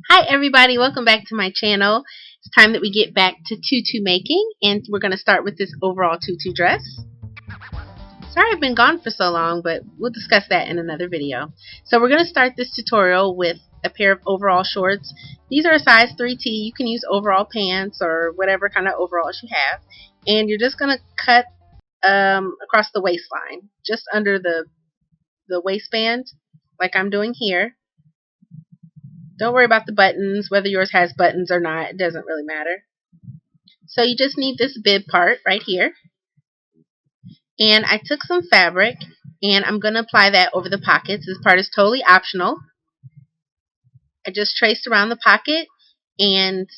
Hi everybody, welcome back to my channel. It's time that we get back to tutu making, and we're going to start with this overall tutu dress. Sorry I've been gone for so long, but we'll discuss that in another video. So we're going to start this tutorial with a pair of overall shorts. These are a size 3T. You can use overall pants or whatever kind of overalls you have. And you're just going to cut across the waistline, just under the waistband, like I'm doing here. Don't worry about the buttons, whether yours has buttons or not, it doesn't really matter. So you just need this bib part right here. And I took some fabric and I'm going to apply that over the pockets. This part is totally optional. I just traced around the pocket and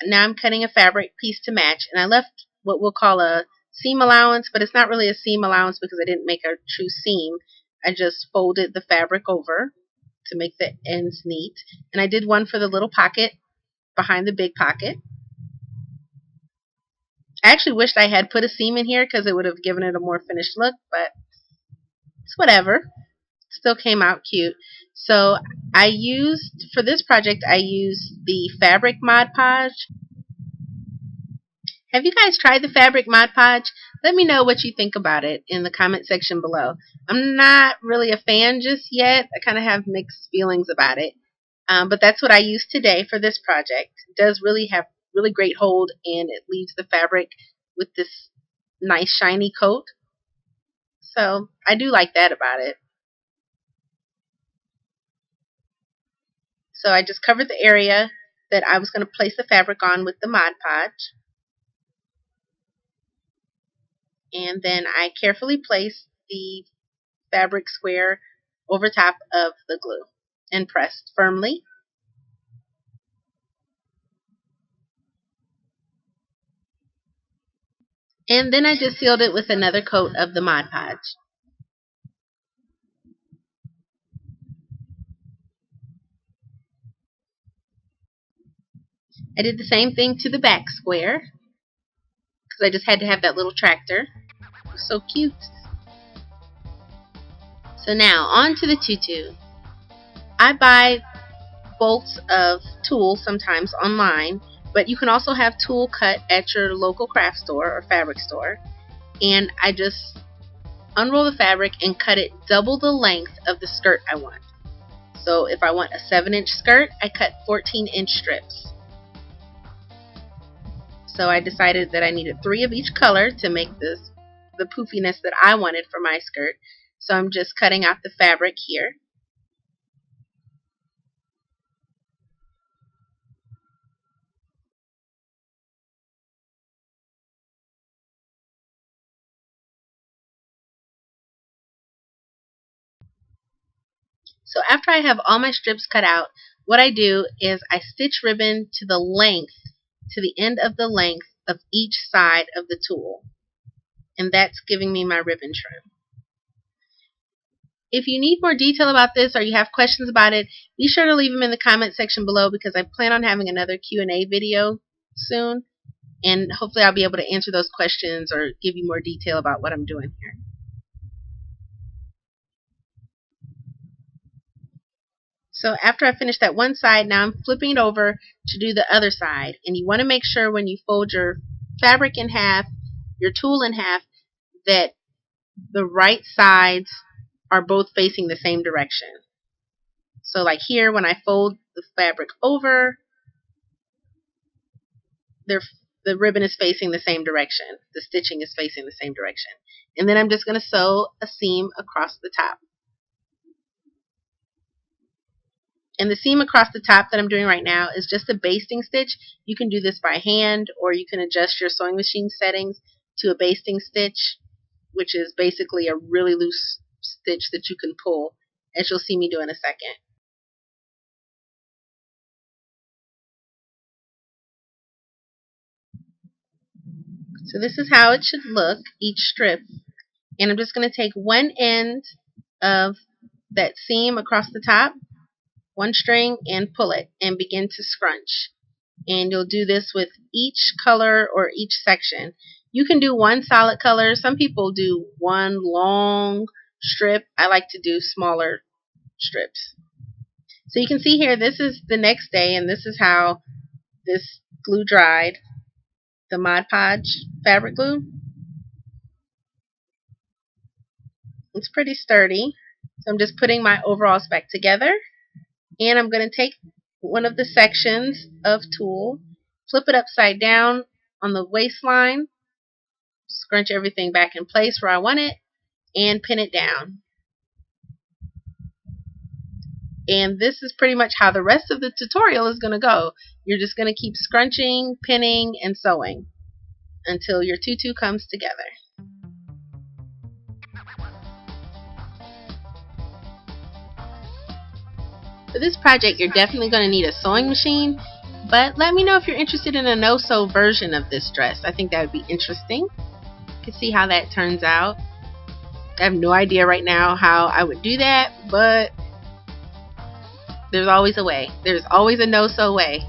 now I'm cutting a fabric piece to match. And I left what we'll call a seam allowance, but it's not really a seam allowance because I didn't make a true seam. I just folded the fabric over to make the ends neat. And I did one for the little pocket behind the big pocket. I actually wished I had put a seam in here because it would have given it a more finished look, but it's whatever. Still came out cute. So I used, for this project, I used the fabric Mod Podge. Have you guys tried the fabric Mod Podge? Let me know what you think about it in the comment section below. I'm not really a fan just yet. I kind of have mixed feelings about it. But that's what I used today for this project. It does really have really great hold, and it leaves the fabric with this nice shiny coat. So I do like that about it. So I just covered the area that I was going to place the fabric on with the Mod Podge. And then I carefully placed the fabric square over top of the glue and pressed firmly. And then I just sealed it with another coat of the Mod Podge. I did the same thing to the back square because I just had to have that little tractor. It was so cute. So now on to the tutu. I buy bolts of tulle sometimes online, but you can also have tulle cut at your local craft store or fabric store. And I just unroll the fabric and cut it double the length of the skirt I want. So if I want a 7-inch skirt, I cut 14-inch strips. So I decided that I needed 3 of each color to make the poofiness that I wanted for my skirt. So I'm just cutting out the fabric here. So after I have all my strips cut out, what I do is I stitch ribbon to the length, to the end of the length of each side of the tulle. And that's giving me my ribbon trim. If you need more detail about this or you have questions about it, be sure to leave them in the comment section below because I plan on having another Q&A video soon. And hopefully I'll be able to answer those questions or give you more detail about what I'm doing here. So after I finish that one side, now I'm flipping it over to do the other side. And you want to make sure when you fold your fabric in half, your tulle in half, that the right sides are both facing the same direction. So like here, when I fold the fabric over, the ribbon is facing the same direction. The stitching is facing the same direction. And then I'm just going to sew a seam across the top. And the seam across the top that I'm doing right now is just a basting stitch. You can do this by hand, or you can adjust your sewing machine settings to a basting stitch, which is basically a really loose stitch that you can pull, as you'll see me do in a second. So this is how it should look, each strip. And I'm just going to take one end of that seam across the top, one string, and pull it and begin to scrunch. And you'll do this with each color or each section. You can do one solid color. Some people do one long strip. I like to do smaller strips. So you can see here, this is the next day, and this is how this glue dried, the Mod Podge fabric glue. It's pretty sturdy. So I'm just putting my overalls back together, and I'm going to take one of the sections of tulle, flip it upside down on the waistline, scrunch everything back in place where I want it, and pin it down. And this is pretty much how the rest of the tutorial is going to go. You're just going to keep scrunching, pinning, and sewing until your tutu comes together. For this project, you're definitely going to need a sewing machine, but let me know if you're interested in a no-sew version of this dress. I think that would be interesting. You can see how that turns out. I have no idea right now how I would do that, but there's always a way. There's always a no-sew way.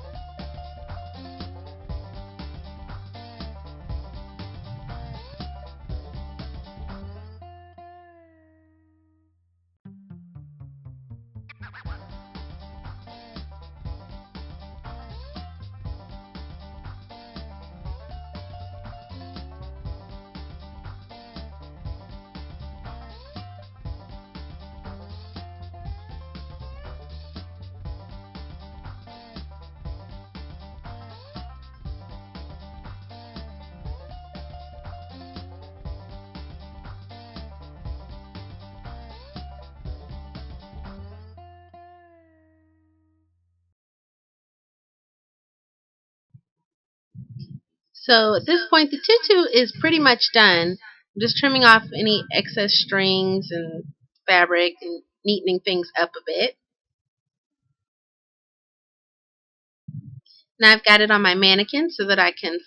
So at this point, the tutu is pretty much done. I'm just trimming off any excess strings and fabric and neatening things up a bit. Now I've got it on my mannequin so that I can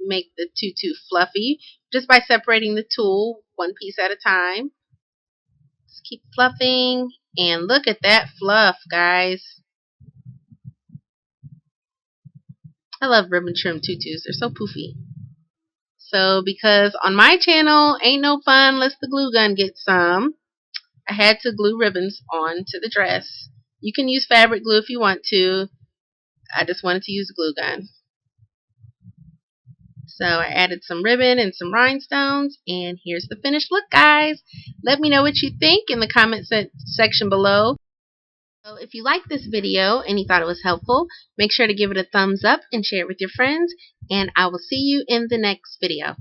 make the tutu fluffy just by separating the tulle one piece at a time. Just keep fluffing, and look at that fluff, guys. I love ribbon trim tutus. They're so poofy. So because on my channel ain't no fun unless the glue gun gets some, I had to glue ribbons on to the dress. You can use fabric glue if you want to. I just wanted to use the glue gun. So I added some ribbon and some rhinestones, and here's the finished look, guys. Let me know what you think in the comment section below. So if you liked this video and you thought it was helpful, make sure to give it a thumbs up and share it with your friends, and I will see you in the next video.